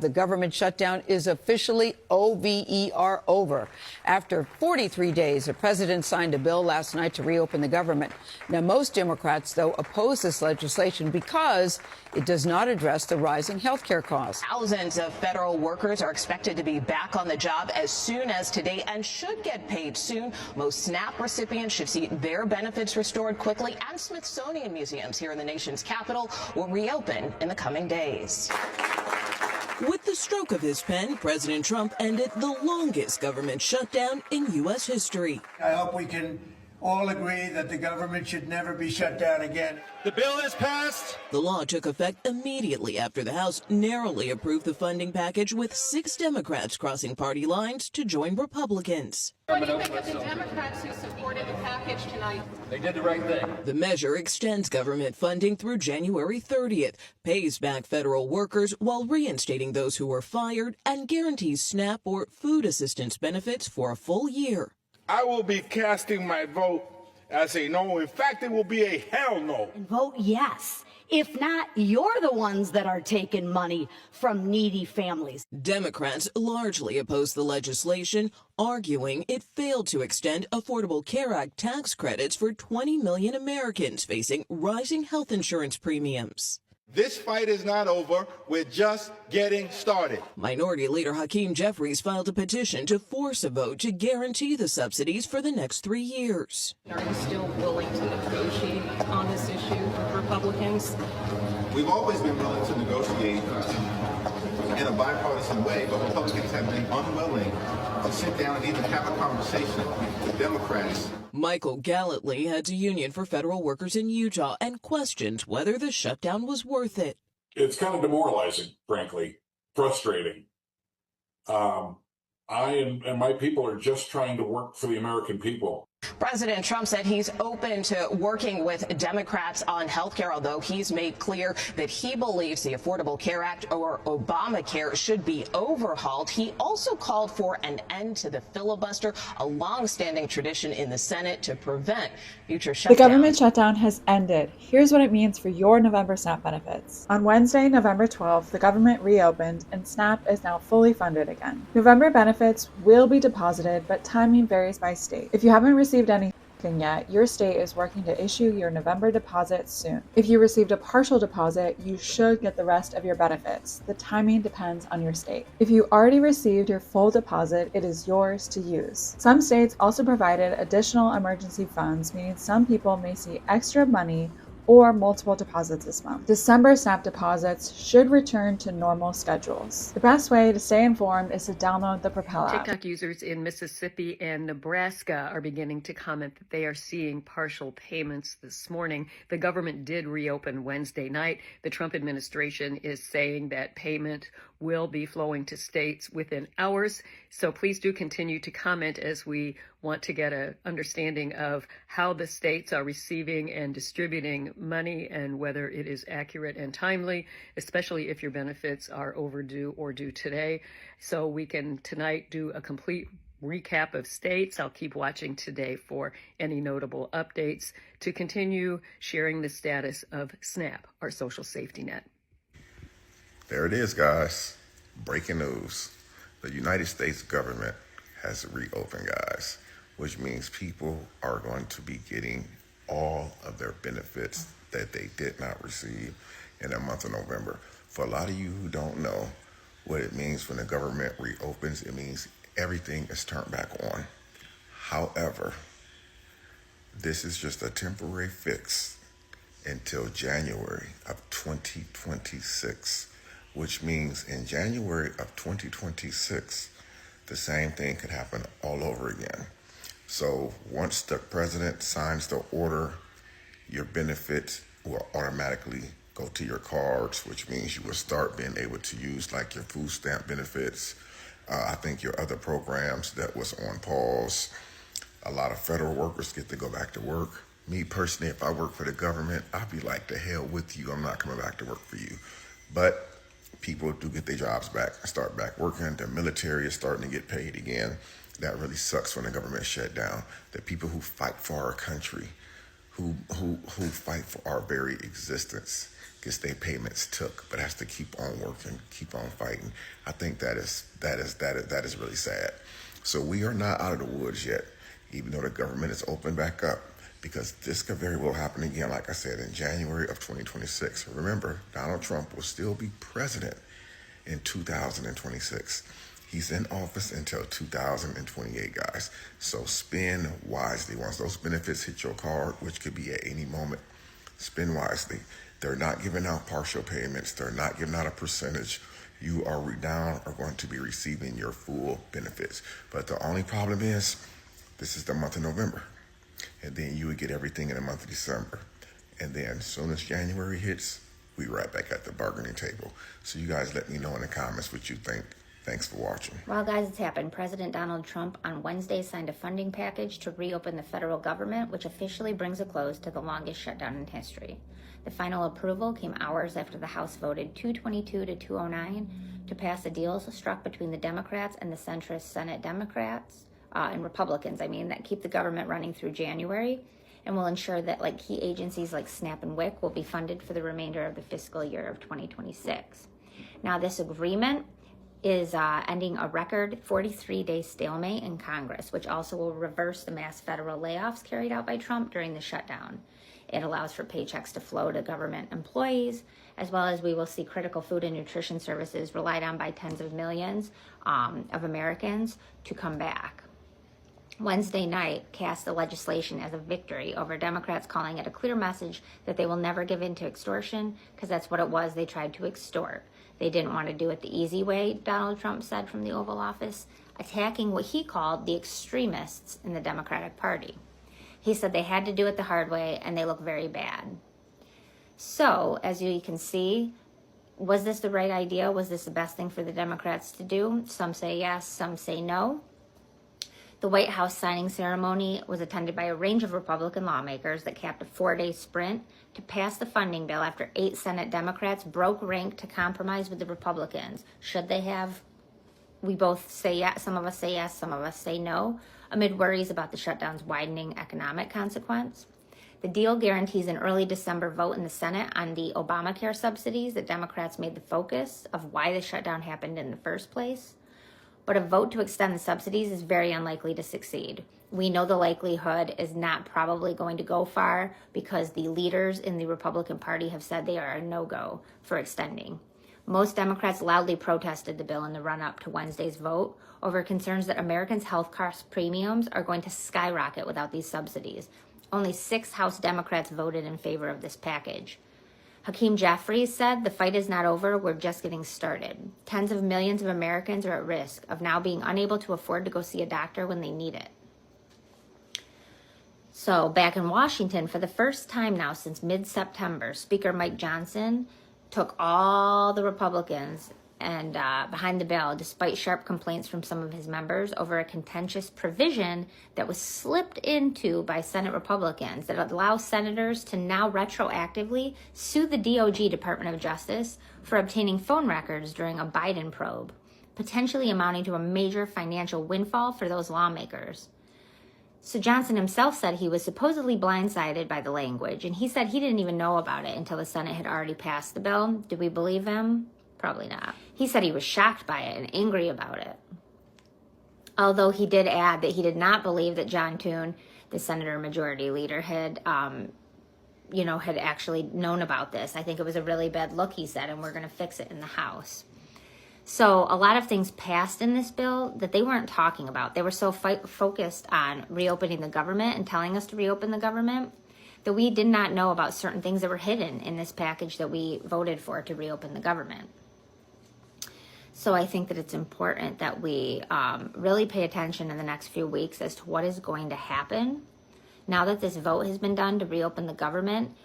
The government shutdown is officially over. After 43 days, the president signed a bill last night to reopen the government. Now, most Democrats, though, oppose this legislation because it does not address the rising health care costs. Thousands of federal workers are expected to be back on the job as soon as today and should get paid soon. Most SNAP recipients should see their benefits restored quickly, and Smithsonian museums here in the nation's capital will reopen in the coming days. With the stroke of his pen, President Trump ended the longest government shutdown in U.S. history. I hope we can all agree that the government should never be shut down again. The bill is passed. The law took effect immediately after the House narrowly approved the funding package, with 6 Democrats crossing party lines to join Republicans. What do you think of the Democrats who supported the package tonight? They did the right thing. The measure extends government funding through January 30th, pays back federal workers while reinstating those who were fired, and guarantees SNAP or food assistance benefits for a full year. I will be casting my vote as a no. In fact, it will be a hell no. And vote yes. If not, you're the ones that are taking money from needy families. Democrats largely oppose the legislation, arguing it failed to extend Affordable Care Act tax credits for 20 million Americans facing rising health insurance premiums. This fight is not over. We're just getting started. Minority Leader Hakeem Jeffries filed a petition to force a vote to guarantee the subsidies for the next 3 years. Are you still willing to negotiate on this issue with Republicans? We've always been willing to negotiate in a bipartisan way, but Republicans have been unwilling to sit down and even have a conversation with Democrats. Michael Gallatly heads a union for federal workers in Utah and questions whether the shutdown was worth it. It's kind of demoralizing, frankly, frustrating. I and my people are just trying to work for the American people. President Trump said he's open to working with Democrats on health care, although he's made clear that he believes the Affordable Care Act, or Obamacare, should be overhauled. He also called for an end to the filibuster, a long-standing tradition in the Senate to prevent future shutdowns. The government shutdown has ended. Here's what it means for your November SNAP benefits. On Wednesday, November 12th, the government reopened and SNAP is now fully funded again. November benefits will be deposited, but timing varies by state. If you haven't received anything yet, your state is working to issue your November deposit soon. If you received a partial deposit, you should get the rest of your benefits. The timing depends on your state. If you already received your full deposit, it is yours to use. Some states also provided additional emergency funds, meaning some people may see extra money or multiple deposits this month. December SNAP deposits should return to normal schedules. The best way to stay informed is to download the Propel app. TikTok users in Mississippi and Nebraska are beginning to comment that they are seeing partial payments this morning. The government did reopen Wednesday night. The Trump administration is saying that payment will be flowing to states within hours. So please do continue to comment as we want to get an understanding of how the states are receiving and distributing money and whether it is accurate and timely, especially if your benefits are overdue or due today. So we can tonight do a complete recap of states. I'll keep watching today for any notable updates to continue sharing the status of SNAP, our social safety net. There it is, guys. Breaking news. The United States government has reopened, guys, which means people are going to be getting all of their benefits that they did not receive in the month of November. For a lot of you who don't know what it means when the government reopens, it means everything is turned back on. However, this is just a temporary fix until January of 2026. Which means in January of 2026, the same thing could happen all over again. So once the president signs the order, your benefits will automatically go to your cards, which means you will start being able to use like your food stamp benefits. I think your other programs that was on pause. A lot of federal workers get to go back to work. Me personally, if I work for the government, I'd be like, the hell with you. I'm not coming back to work for you. But people do get their jobs back and start back working. The military is starting to get paid again. That really sucks when the government shut down. The people who fight for our country, who fight for our very existence, gets their payments took, but has to keep on working, keep on fighting. I think that is really sad. So we are not out of the woods yet, even though the government is open back up, because this could very well happen again, like I said, in January of 2026. Remember, Donald Trump will still be president in 2026. He's in office until 2028, guys. So spend wisely. Once those benefits hit your card, which could be at any moment, spend wisely. They're not giving out partial payments. They're not giving out a percentage. You are going to be receiving your full benefits. But the only problem is, this is the month of November. And then you would get everything in the month of December. And then as soon as January hits, we right back at the bargaining table. So you guys let me know in the comments what you think. Thanks for watching. Well, guys, it's happened. President Donald Trump on Wednesday signed a funding package to reopen the federal government, which officially brings a close to the longest shutdown in history. The final approval came hours after the House voted 222 to 209 to pass a deal struck between the Democrats and the centrist Senate Democrats and Republicans, that keep the government running through January and will ensure that key agencies like SNAP and WIC will be funded for the remainder of the fiscal year of 2026. Now, this agreement is ending a record 43-day stalemate in Congress, which also will reverse the mass federal layoffs carried out by Trump during the shutdown. It allows for paychecks to flow to government employees, as well as we will see critical food and nutrition services relied on by tens of millions of Americans to come back. Wednesday night cast the legislation as a victory over Democrats, calling it a clear message that they will never give in to extortion, because that's what it was. They tried to extort. They didn't want to do it the easy way, Donald Trump said from the Oval Office, attacking what he called the extremists in the Democratic Party. He said they had to do it the hard way, and they look very bad. So, as you can see, was this the right idea? Was this the best thing for the Democrats to do? Some say yes, some say no. The White House signing ceremony was attended by a range of Republican lawmakers that capped a 4-day sprint to pass the funding bill after 8 Senate Democrats broke rank to compromise with the Republicans. Should they have? We both say yes. Some of us say yes, some of us say no, amid worries about the shutdown's widening economic consequence. The deal guarantees an early December vote in the Senate on the Obamacare subsidies that Democrats made the focus of why the shutdown happened in the first place. But a vote to extend the subsidies is very unlikely to succeed. We know the likelihood is not probably going to go far because the leaders in the Republican Party have said they are a no-go for extending. Most Democrats loudly protested the bill in the run-up to Wednesday's vote over concerns that Americans' health cost premiums are going to skyrocket without these subsidies. Only 6 House Democrats voted in favor of this package. Hakeem Jeffries said, "The fight is not over, we're just getting started." Tens of millions of Americans are at risk of now being unable to afford to go see a doctor when they need it. So back in Washington, for the first time now since mid-September, Speaker Mike Johnson took all the Republicans and behind the bill, despite sharp complaints from some of his members over a contentious provision that was slipped into by Senate Republicans that allows senators to now retroactively sue the DOJ, Department of Justice, for obtaining phone records during a Biden probe, potentially amounting to a major financial windfall for those lawmakers. So Johnson himself said he was supposedly blindsided by the language, and he said he didn't even know about it until the Senate had already passed the bill. Do we believe him? Probably not. He said he was shocked by it and angry about it. Although he did add that he did not believe that John Thune, the Senator Majority Leader, had actually known about this. I think it was a really bad look, he said, and we're going to fix it in the House. So a lot of things passed in this bill that they weren't talking about. They were so focused on reopening the government and telling us to reopen the government that we did not know about certain things that were hidden in this package that we voted for to reopen the government. So I think that it's important that we really pay attention in the next few weeks as to what is going to happen. Now that this vote has been done to reopen the government,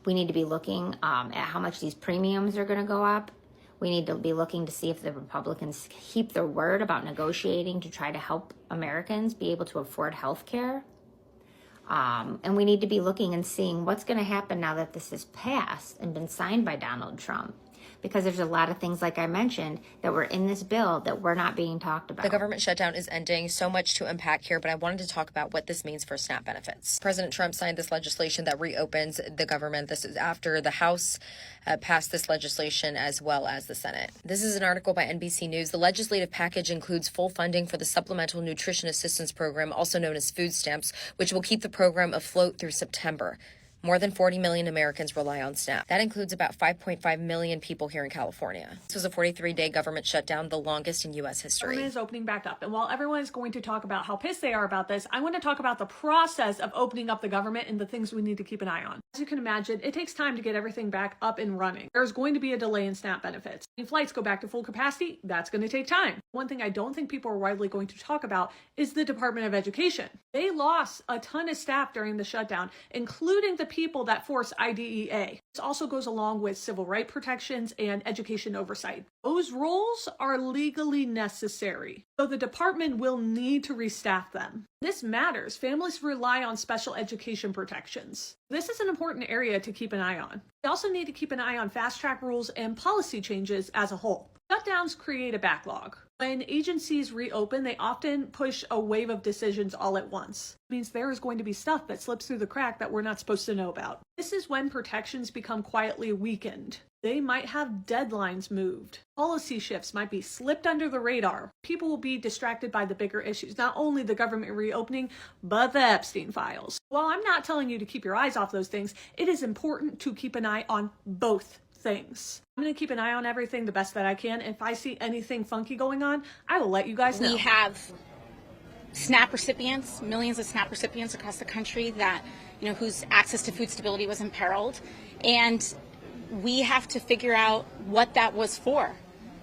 we need to be looking at how much these premiums are going to go up. We need to be looking to see if the Republicans keep their word about negotiating to try to help Americans be able to afford health care. And we need to be looking and seeing what's going to happen now that this is passed and been signed by Donald Trump. because there's a lot of things, like I mentioned, that were in this bill that were not being talked about. The government shutdown is ending. So much to unpack here, but I wanted to talk about what this means for SNAP benefits. President Trump signed this legislation that reopens the government. This is after the House passed this legislation as well as the Senate. This is an article by NBC News. The legislative package includes full funding for the Supplemental Nutrition Assistance Program, also known as food stamps, which will keep the program afloat through September. More than 40 million Americans rely on SNAP. That includes about 5.5 million people here in California. This was a 43-day government shutdown, the longest in U.S. history. Government is opening back up. And while everyone is going to talk about how pissed they are about this, I want to talk about the process of opening up the government and the things we need to keep an eye on. As you can imagine, it takes time to get everything back up and running. There's going to be a delay in SNAP benefits. When flights go back to full capacity, that's going to take time. One thing I don't think people are widely going to talk about is the Department of Education. They lost a ton of staff during the shutdown, including the people that force IDEA. This also goes along with civil rights protections and education oversight. Those roles are legally necessary, so the department will need to restaff them. This matters. Families rely on special education protections. This is an important area to keep an eye on. We also need to keep an eye on fast-track rules and policy changes as a whole. Shutdowns create a backlog. When agencies reopen, they often push a wave of decisions all at once. It means there is going to be stuff that slips through the crack that we're not supposed to know about. This is when protections become quietly weakened. They might have deadlines moved. Policy shifts might be slipped under the radar. People will be distracted by the bigger issues, not only the government reopening, but the Epstein files. While I'm not telling you to keep your eyes off those things, it is important to keep an eye on both things. I'm going to keep an eye on everything the best that I can. If I see anything funky going on, I will let you guys know. We have SNAP recipients, millions of SNAP recipients across the country that, whose access to food stability was imperiled. And we have to figure out what that was for,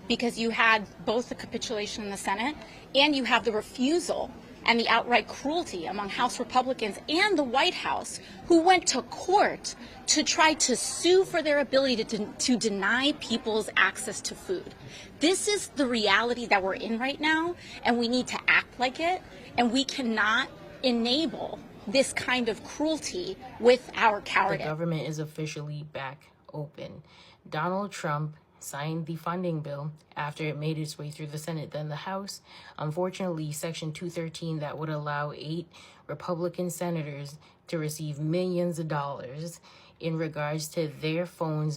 because you had both the capitulation in the Senate and you have the refusal and the outright cruelty among House Republicans and the White House, who went to court to try to sue for their ability to deny people's access to food. This is the reality that we're in right now, and we need to act like it, and we cannot enable this kind of cruelty with our cowardice. The government is officially back open. Donald Trump signed the funding bill after it made its way through the Senate, then the House. Unfortunately, Section 213 that would allow 8 Republican senators to receive millions of dollars in regards to their phone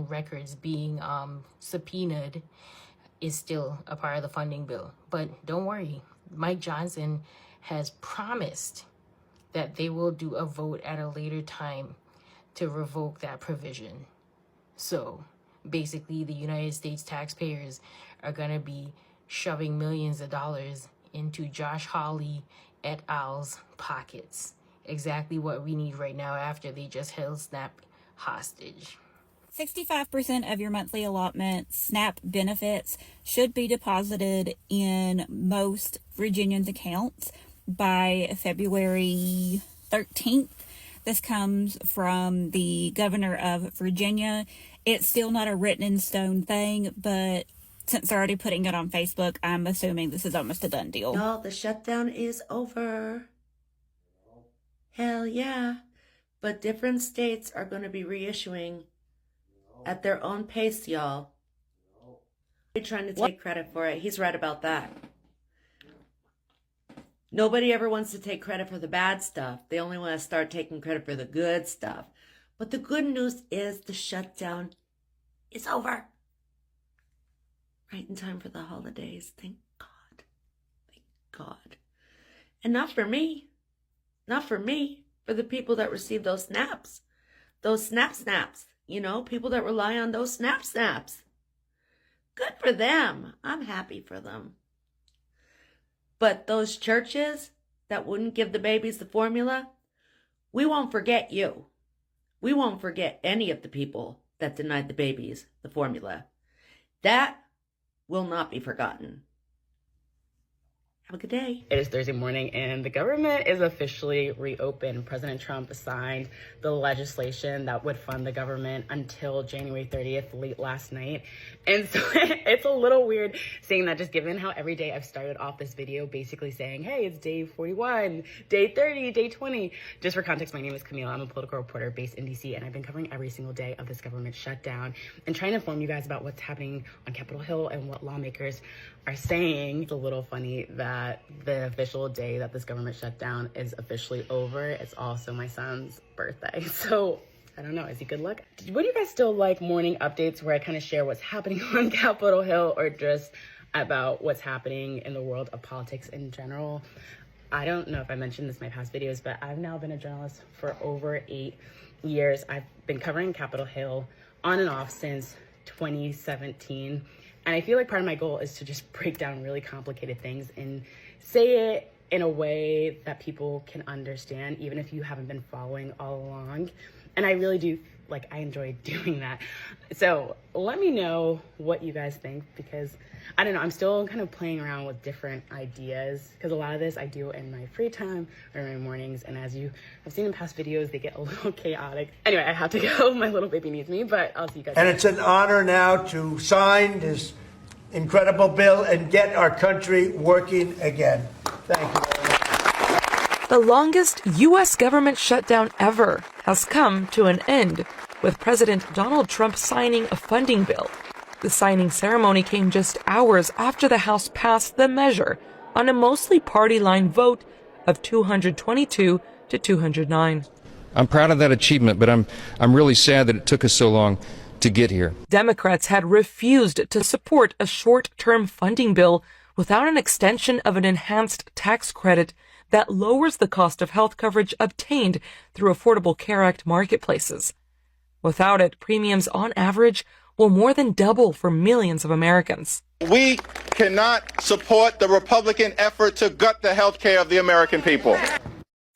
records being subpoenaed is still a part of the funding bill. But don't worry, Mike Johnson has promised that they will do a vote at a later time to revoke that provision. So basically, the United States taxpayers are going to be shoving millions of dollars into Josh Hawley et al.'s pockets. Exactly what we need right now after they just held SNAP hostage. 65% of your monthly allotment SNAP benefits should be deposited in most Virginians' accounts by February 13th. This comes from the governor of Virginia. It's still not a written in stone thing, but since they're already putting it on Facebook, I'm assuming this is almost a done deal. No, the shutdown is over. Hell yeah. But different states are going to be reissuing at their own pace, y'all. They're trying to take credit for it. He's right about that. Nobody ever wants to take credit for the bad stuff. They only want to start taking credit for the good stuff. But the good news is the shutdown is over. Right in time for the holidays. Thank God. Thank God. And not for me. Not for me. For the people that receive those snaps. Those snaps. People that rely on those snaps. Good for them. I'm happy for them. But those churches that wouldn't give the babies the formula, we won't forget you. We won't forget any of the people that denied the babies the formula. That will not be forgotten. Have a good day. It is Thursday morning and the government is officially reopened. President Trump signed the legislation that would fund the government until January 30th, late last night. And so it's a little weird saying that, just given how every day I've started off this video basically saying, hey, it's day 41, day 30, day 20. Just for context, my name is Camille. I'm a political reporter based in DC, and I've been covering every single day of this government shutdown and trying to inform you guys about what's happening on Capitol Hill and what lawmakers are saying. It's a little funny that the official day that this government shutdown is officially over. It's also my son's birthday. So I don't know, is he good luck? Would you guys still like morning updates where I kind of share what's happening on Capitol Hill, or just about what's happening in the world of politics in general? I don't know if I mentioned this in my past videos, but I've now been a journalist for over 8 years. I've been covering Capitol Hill on and off since 2017. And I feel like part of my goal is to just break down really complicated things and say it in a way that people can understand, even if you haven't been following all along. And I really do, I enjoy doing that. So let me know what you guys think, because I don't know, I'm still kind of playing around with different ideas, because a lot of this I do in my free time or in my mornings. And as you have seen in past videos, they get a little chaotic. Anyway, I have to go. My little baby needs me, but I'll see you guys. And it's an honor now to sign this incredible bill and get our country working again. Thank you very much. The longest U.S. government shutdown ever has come to an end, with President Donald Trump signing a funding bill. The signing ceremony came just hours after the House passed the measure on a mostly party-line vote of 222 to 209. I'm proud of that achievement, but I'm really sad that it took us so long to get here. Democrats had refused to support a short-term funding bill without an extension of an enhanced tax credit that lowers the cost of health coverage obtained through Affordable Care Act marketplaces. Without it, premiums on average will more than double for millions of Americans. We cannot support the Republican effort to gut the health care of the American people.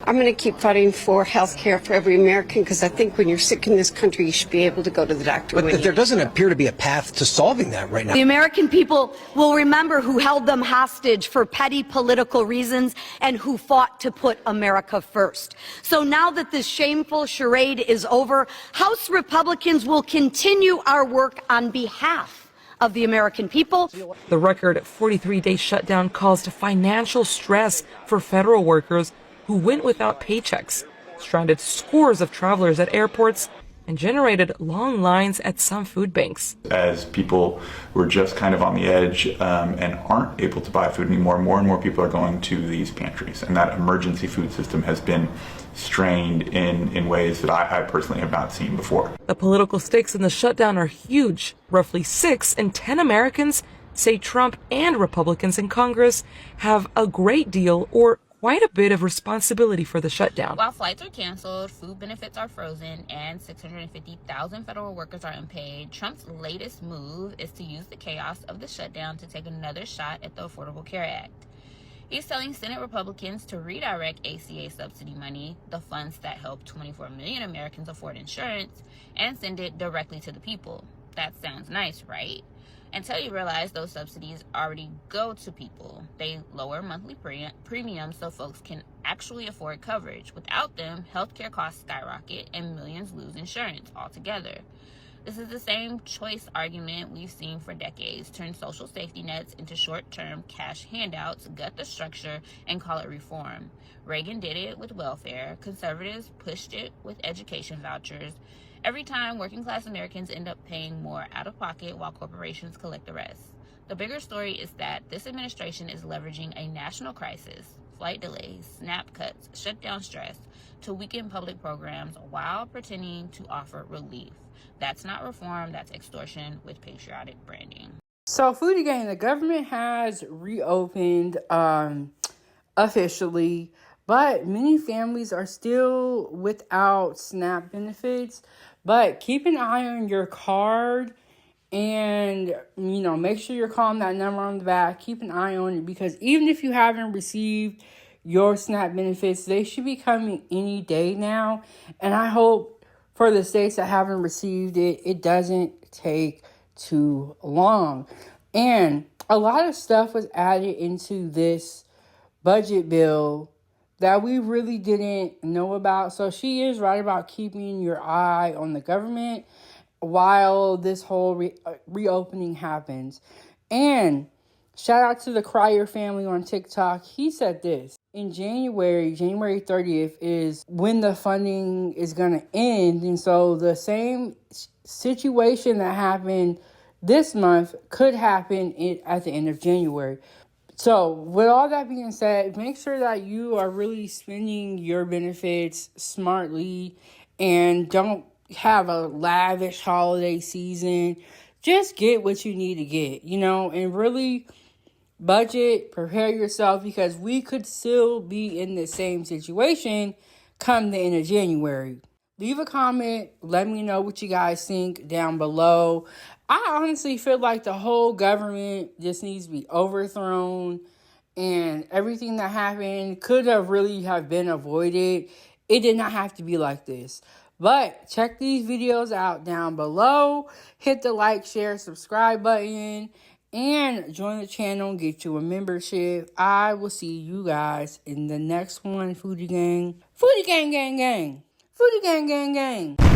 I'm going to keep fighting for health care for every American, because I think when you're sick in this country, you should be able to go to the doctor. But there doesn't appear to be a path to solving that right now. The American people will remember who held them hostage for petty political reasons and who fought to put America first. So now that this shameful charade is over, House Republicans will continue our work on behalf of the American people. The record 43-day shutdown caused financial stress for federal workers who went without paychecks, stranded scores of travelers at airports, and generated long lines at some food banks. As people were just kind of on the edge and aren't able to buy food anymore, more and more people are going to these pantries. And that emergency food system has been strained in ways that I personally have not seen before. The political stakes in the shutdown are huge. Roughly 6 in 10 Americans say Trump and Republicans in Congress have a great deal or quite a bit of responsibility for the shutdown. While flights are canceled, food benefits are frozen, and 650,000 federal workers are unpaid, Trump's latest move is to use the chaos of the shutdown to take another shot at the Affordable Care Act. He's telling Senate Republicans to redirect ACA subsidy money, the funds that help 24 million Americans afford insurance, and send it directly to the people. That sounds nice, right? Until you realize those subsidies already go to people. They lower monthly premiums so folks can actually afford coverage. Without them, healthcare costs skyrocket and millions lose insurance altogether. This is the same choice argument we've seen for decades. Turn social safety nets into short-term cash handouts, gut the structure, and call it reform. Reagan did it with welfare. Conservatives pushed it with education vouchers. Every time, working-class Americans end up paying more out of pocket while corporations collect the rest. The bigger story is that this administration is leveraging a national crisis, flight delays, SNAP cuts, shutdown stress, to weaken public programs while pretending to offer relief. That's not reform, that's extortion with patriotic branding. So, food again, the government has reopened officially, but many families are still without SNAP benefits. But keep an eye on your card and, make sure you're calling that number on the back. Keep an eye on it, because even if you haven't received your SNAP benefits, they should be coming any day now. And I hope for the states that haven't received it, it doesn't take too long. And a lot of stuff was added into this budget bill that we really didn't know about. So she is right about keeping your eye on the government while this whole reopening happens. And shout out to the Crier family on TikTok. He said this. In January 30th is when the funding is going to end. And so the same situation that happened this month could happen at the end of January. So with all that being said, make sure that you are really spending your benefits smartly and don't have a lavish holiday season. Just get what you need to get, and really budget, prepare yourself, because we could still be in the same situation come the end of January. Leave a comment. Let me know what you guys think down below. I honestly feel like the whole government just needs to be overthrown, and everything that happened could have really have been avoided. It did not have to be like this. But check these videos out down below. Hit the like, share, subscribe button, and join the channel and get you a membership. I will see you guys in the next one. Foodie gang. Foodie gang, gang, gang. Foodie gang, gang, gang.